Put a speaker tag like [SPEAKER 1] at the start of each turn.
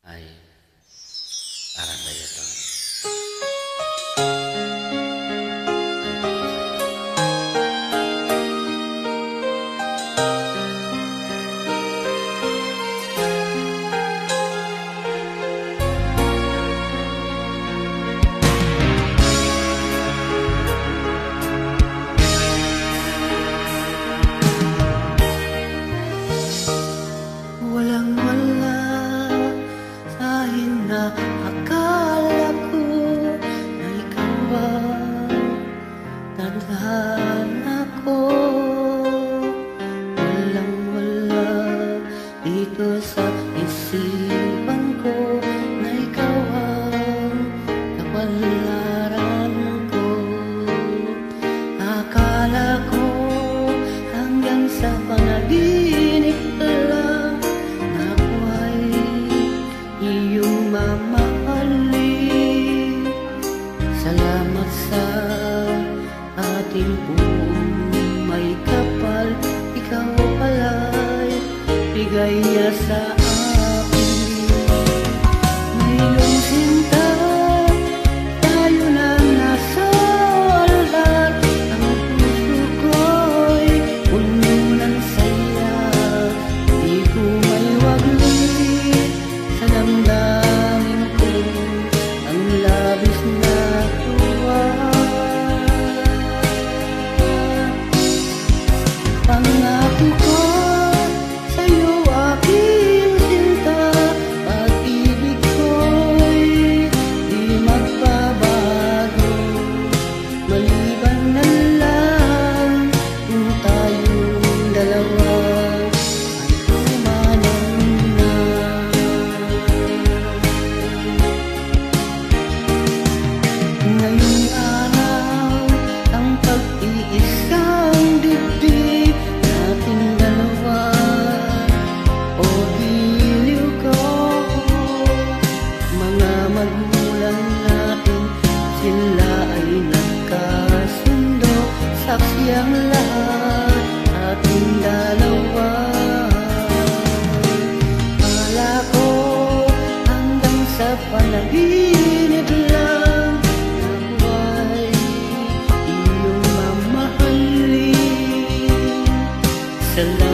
[SPEAKER 1] ay parang ganito.
[SPEAKER 2] Walang-wala sa akala ko na ikaw ang tadhana ko. Walang-wala dito sa isipan ko na ikaw ang kapalaran ko. Akala ko hanggang sa panaginip lang iyong mamahalin. Salamat sa ating buong may kapal. Ikaw pala'y bigay niya sa akin. Ngayong sinta, tayo lang nasa altar. Ang puso ko'y puno ng saya. Di ko may wagli sa damdamin ko ang labis na tuwa. Pangako ko sa'yo aking sinta, pag-ibig ko'y di magbabago. Maliban na lang kung tayong dalawa ay tumanong na. Ngayong araw, ang pag-iisang dibdib nating dalawa, o giliw ko. Mga magulang natin, sila ay nagkasundo. Saksi ang lahat, ating dalawa. Akala ko hanggang sa panaginip lang ako ay iyong mamahalin. Salamat